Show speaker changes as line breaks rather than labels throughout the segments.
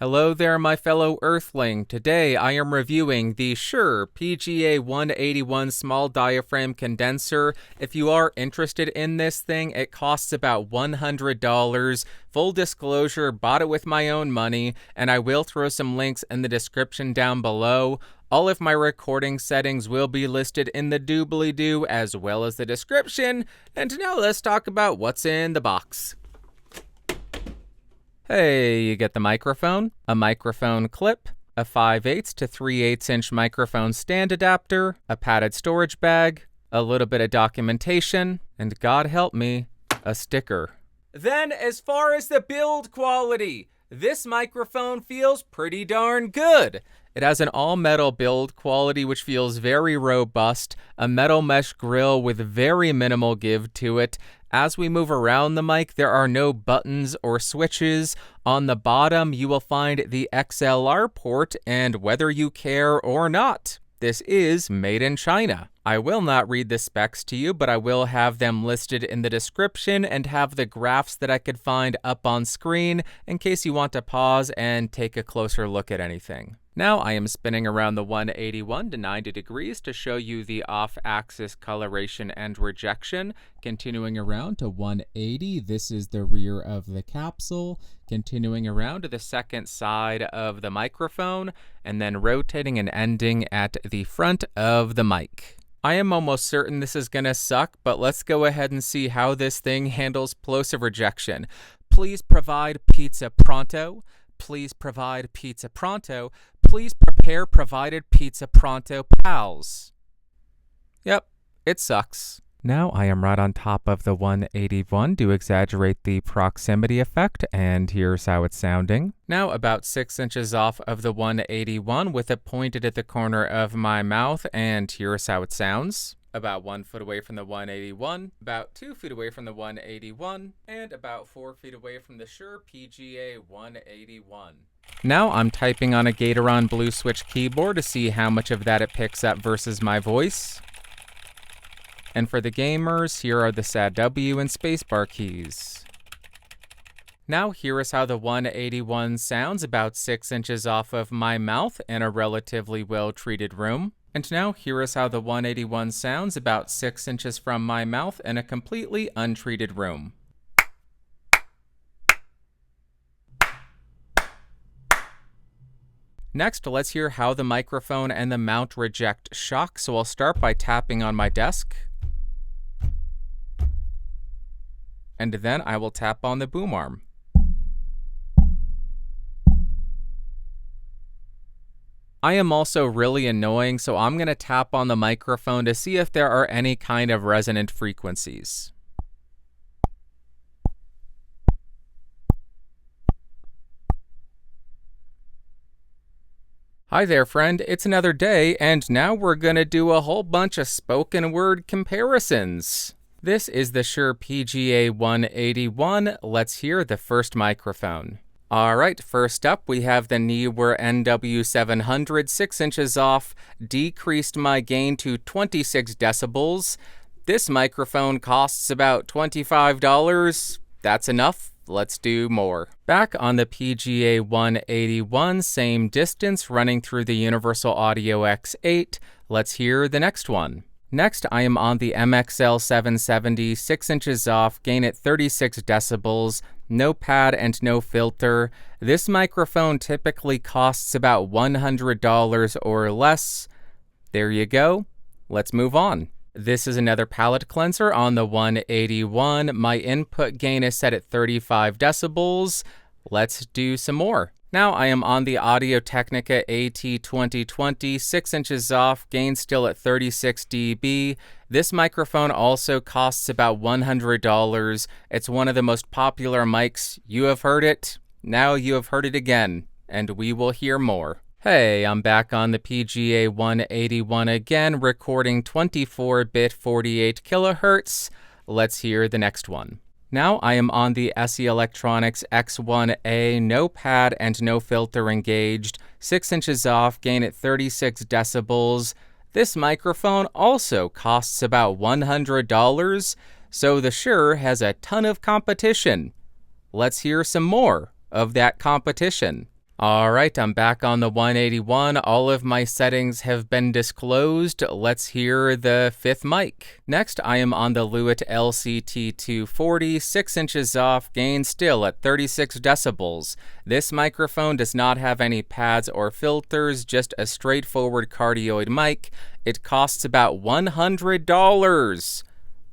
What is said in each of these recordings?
Hello there, my fellow Earthling. Today I am reviewing the Shure PGA181 small diaphragm condenser. If you are interested in this thing, it costs about $100. Full disclosure, bought it with my own money, and I will throw some links in the description down below. All of my recording settings will be listed in the doobly-doo as well as the description. And now let's talk about what's in the box. Hey, you get the microphone, a microphone clip, a 5/8 to 3/8 inch microphone stand adapter, a padded storage bag, a little bit of documentation, and God help me, a sticker. Then, as far as the build quality, this microphone feels pretty darn good. It has an all-metal build quality which feels very robust, a metal mesh grill with very minimal give to it. As we move around the mic, there are no buttons or switches. On the bottom, you will find the XLR port, and whether you care or not, this is made in China. I will not read the specs to you, but I will have them listed in the description and have the graphs that I could find up on screen in case you want to pause and take a closer look at anything. Now I am spinning around the 181 to 90 degrees to show you the off-axis coloration and rejection. Continuing around to 180, this is the rear of the capsule. Continuing around to the second side of the microphone, and then rotating and ending at the front of the mic. I am almost certain this is gonna suck, but let's go ahead and see how this thing handles plosive rejection. Please provide pizza pronto. Please provide pizza pronto. Please prepare provided pizza pronto, pals. Yep, it sucks. Now I am right on top of the 181 to exaggerate the proximity effect, and here's how it's sounding. Now about 6 inches off of the 181 with it pointed at the corner of my mouth, and here's how it sounds. About 1 foot away from the 181, about 2 feet away from the 181, and about 4 feet away from the Shure PGA181. Now I'm typing on a Gateron Blue Switch keyboard to see how much of that it picks up versus my voice. And for the gamers, here are the sad W and spacebar keys. Now here is how the 181 sounds about 6 inches off of my mouth in a relatively well-treated room. And now here is how the 181 sounds about 6 inches from my mouth in a completely untreated room. Next, let's hear how the microphone and the mount reject shock. So I'll start by tapping on my desk. And then I will tap on the boom arm. I am also really annoying, so I'm going to tap on the microphone to see if there are any kind of resonant frequencies. Hi there, friend. It's another day, and now we're going to do a whole bunch of spoken word comparisons. This is the Shure PGA181. Let's hear the first microphone. Alright, first up we have the Neewer NW700, 6 inches off, decreased my gain to 26 decibels. This microphone costs about $25. That's enough. Let's do more. Back on the PGA181, same distance running through the Universal Audio X8. Let's hear the next one. Next, I am on the MXL770, 6 inches off, gain at 36 decibels, no pad and no filter. This microphone typically costs about $100 or less. There you go. Let's move on. This is another palette cleanser on the 181. My input gain is set at 35 decibels. Let's do some more. Now I am on the Audio Technica AT2020, 6 inches off, gain still at 36 dB. This microphone also costs about $100. It's one of the most popular mics. You have heard it. Now you have heard it again, and we will hear more. Hey, I'm back on the PGA181 again, recording 24-bit 48 kilohertz. Let's hear the next one. Now I am on the SE Electronics X1a, no pad and no filter engaged, 6 inches off, gain at 36 decibels. This microphone also costs about $100, so the Shure has a ton of competition. Let's hear some more of that competition. Alright, I'm back on the 181. All of my settings have been disclosed. Let's hear the fifth mic. Next, I am on the Lewitt LCT240, 6 inches off, gain still at 36 decibels. This microphone does not have any pads or filters, just a straightforward cardioid mic. It costs about $100.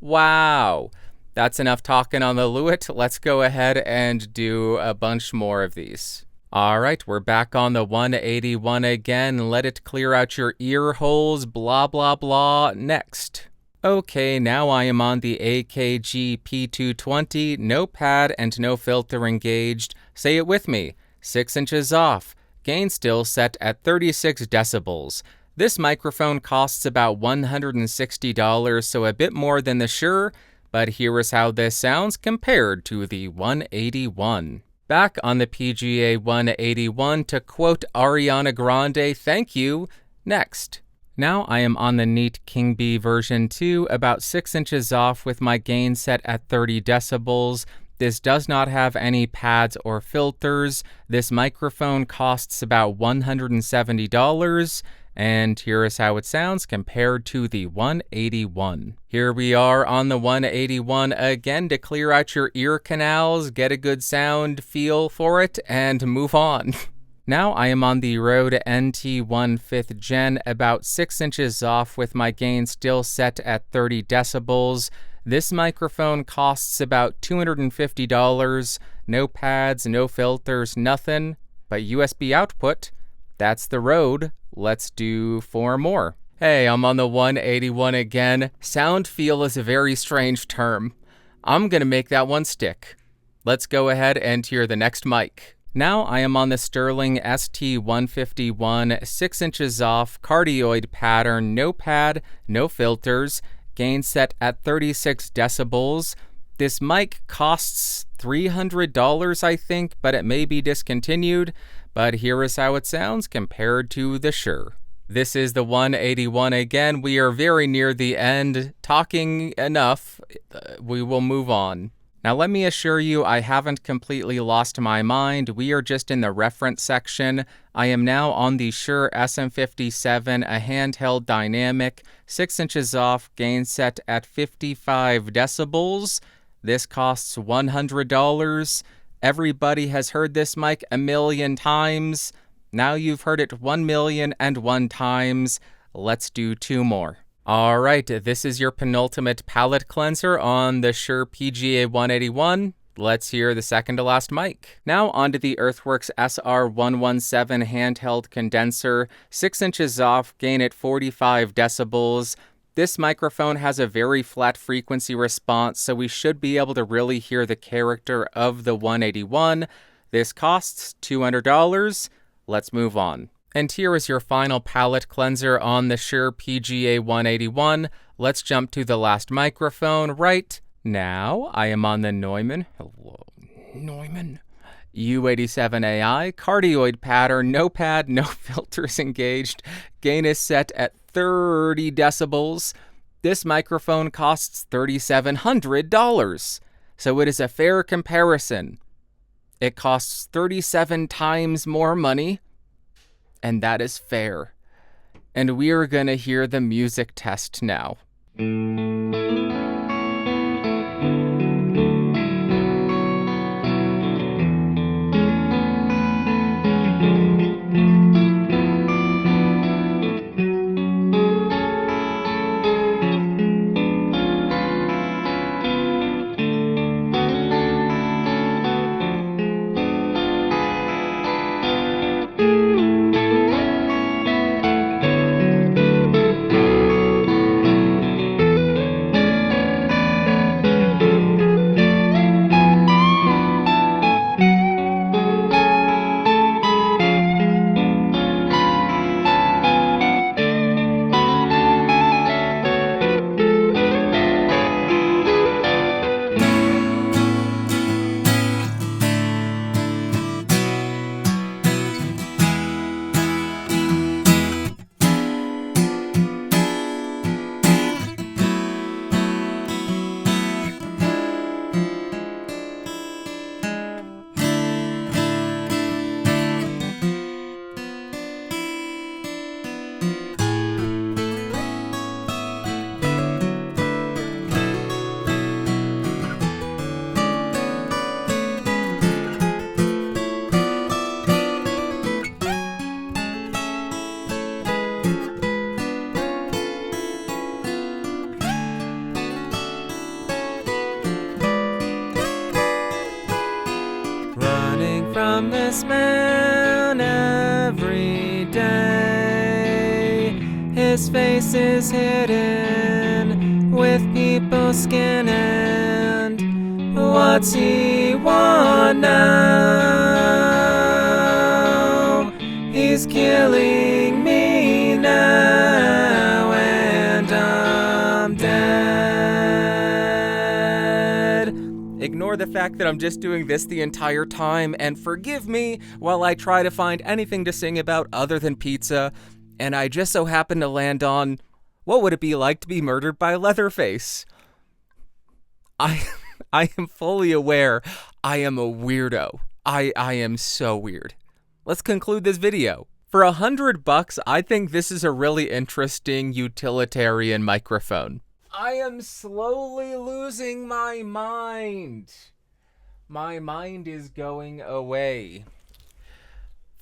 Wow. That's enough talking on the Lewitt. Let's go ahead and do a bunch more of these. Alright, we're back on the 181 again. Let it clear out your ear holes, blah blah blah. Next. Okay, now I am on the AKG P220, no pad and no filter engaged. Say it with me. 6 inches off. Gain still set at 36 decibels. This microphone costs about $160, so a bit more than the Shure, but here is how this sounds compared to the 181. Back on the PGA 181 to quote Ariana Grande, thank you. Next. Now I am on the Neat King Bee version 2, about 6 inches off with my gain set at 30 decibels. This does not have any pads or filters. This microphone costs about $170. And here is how it sounds compared to the 181. Here we are on the 181 again to clear out your ear canals, get a good sound feel for it, and move on. Now I am on the Rode NT1 5th Gen, about 6 inches off with my gain still set at 30 decibels. This microphone costs about $250. No pads, no filters, nothing but USB output. That's the Rode. Let's do 4 more. Hey, I'm on the 181 again. Sound feel is a very strange term. I'm gonna make that one stick. Let's go ahead and hear the next mic. Now I am on the Sterling ST151, 6 inches off, cardioid pattern, no pad, no filters, gain set at 36 decibels. This mic costs $300, I think, but it may be discontinued. But here is how it sounds compared to the Shure. This is the 181 again. We are very near the end. Talking enough, we will move on. Now let me assure you I haven't completely lost my mind. We are just in the reference section. I am now on the Shure SM57, a handheld dynamic, 6 inches off, gain set at 55 decibels. This costs $100. Everybody has heard this mic a million times. Now you've heard it 1,000,001 times. Let's do 2 more. Alright, this is your penultimate palette cleanser on the Shure PGA181. Let's hear the second to last mic. Now onto the Earthworks SR117 handheld condenser, 6 inches off, gain at 45 decibels. This microphone has a very flat frequency response, so we should be able to really hear the character of the 181. This costs $200. Let's move on. And here is your final palette cleanser on the Shure PGA181. Let's jump to the last microphone right now. I am on the Neumann U87 Ai, cardioid pattern, no pad, no filters engaged. Gain is set at 30 decibels. This microphone costs $3,700, so it is a fair comparison. It costs 37 times more money, and that is fair. And we are gonna hear the music test now. his face is hidden with people's skin, and what's he want now? He's killing me now, and I'm dead. Ignore the fact that I'm just doing this the entire time, and forgive me while I try to find anything to sing about other than pizza, and I just so happen to land on, what would it be like to be murdered by Leatherface? I am fully aware I am a weirdo. I am so weird. Let's conclude this video. For $100, I think this is a really interesting utilitarian microphone. I am slowly losing my mind. My mind is going away.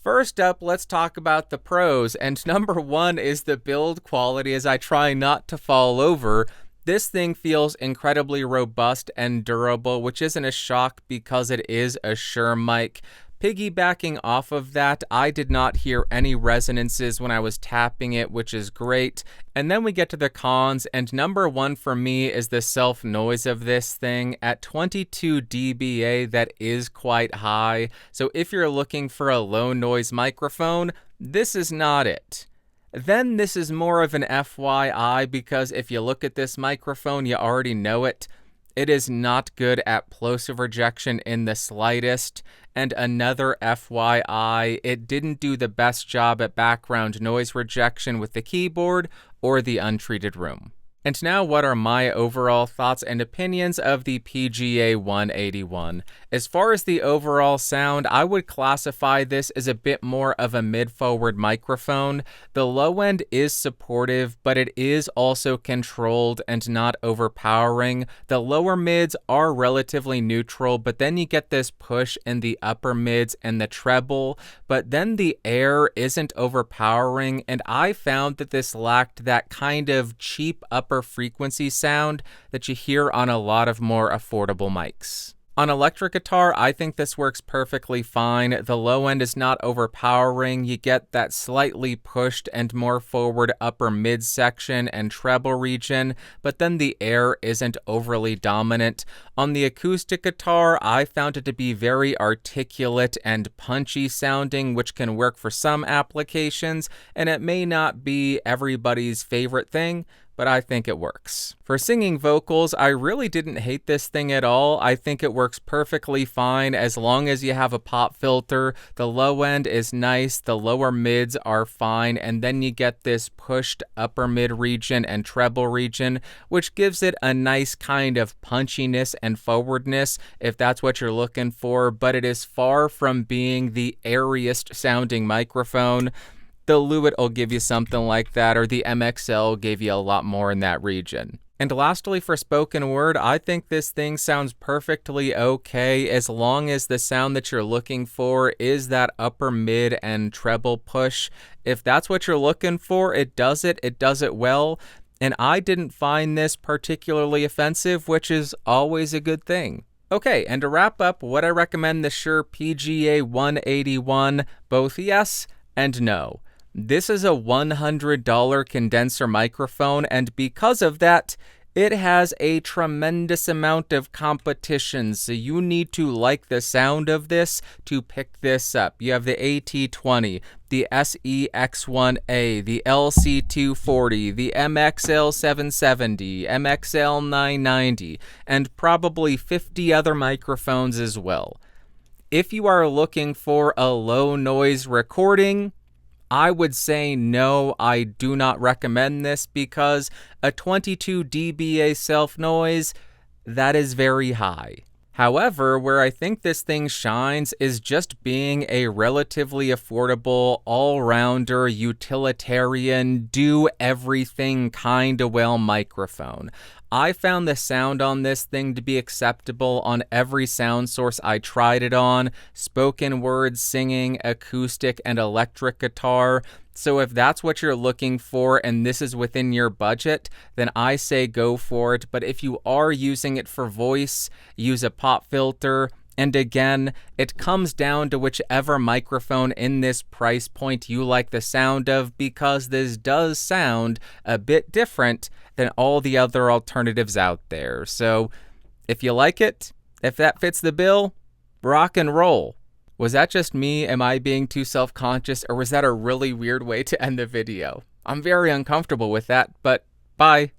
First up, let's talk about the pros, and number one is the build quality. As I try not to fall over, this thing feels incredibly robust and durable, which isn't a shock because it is a Shure mic. Piggybacking off of that, I did not hear any resonances when I was tapping it, which is great. And then we get to the cons, and number one for me is the self-noise of this thing. At 22 dBA, that is quite high. So if you're looking for a low noise microphone, this is not it. Then this is more of an FYI, because if you look at this microphone, you already know it. It is not good at plosive rejection in the slightest. And another FYI, it didn't do the best job at background noise rejection with the keyboard or the untreated room. And now, what are my overall thoughts and opinions of the PGA181? As far as the overall sound, I would classify this as a bit more of a mid-forward microphone. The low end is supportive, but it is also controlled and not overpowering. The lower mids are relatively neutral, but then you get this push in the upper mids and the treble, but then the air isn't overpowering, and I found that this lacked that kind of cheap upper frequency sound that you hear on a lot of more affordable mics. On electric guitar, I think this works perfectly fine. The low end is not overpowering. You get that slightly pushed and more forward upper mid section and treble region, but then the air isn't overly dominant. On the acoustic guitar, I found it to be very articulate and punchy sounding, which can work for some applications, and it may not be everybody's favorite thing, but I think it works. For singing vocals, I really didn't hate this thing at all. I think it works perfectly fine as long as you have a pop filter. The low end is nice, the lower mids are fine, and then you get this pushed upper mid region and treble region, which gives it a nice kind of punchiness and forwardness if that's what you're looking for, but it is far from being the airiest sounding microphone. The Lewitt will give you something like that, or the MXL gave you a lot more in that region. And lastly, for spoken word, I think this thing sounds perfectly okay as long as the sound that you're looking for is that upper mid and treble push. If that's what you're looking for, it does it well. And I didn't find this particularly offensive, which is always a good thing. Okay, and to wrap up, would I recommend the Shure PGA181? Both yes and no. This is a $100 condenser microphone, and because of that, it has a tremendous amount of competition, so you need to like the sound of this to pick this up. You have the AT20, the X1a, the LCT240, the SM57, MXL990, and probably 50 other microphones as well. If you are looking for a low noise recording, I would say no, I do not recommend this because a 22 dBA self-noise, that is very high. However, where I think this thing shines is just being a relatively affordable, all-rounder, utilitarian, do-everything kinda well microphone. I found the sound on this thing to be acceptable on every sound source I tried it on: spoken word, singing, acoustic, and electric guitar. So if that's what you're looking for and this is within your budget, then I say go for it. But if you are using it for voice, use a pop filter, And again, it comes down to whichever microphone in this price point you like the sound of, because this does sound a bit different than all the other alternatives out there. So if you like it, if that fits the bill, rock and roll. Was that just me? Am I being too self-conscious, or was that a really weird way to end the video? I'm very uncomfortable with that, but bye.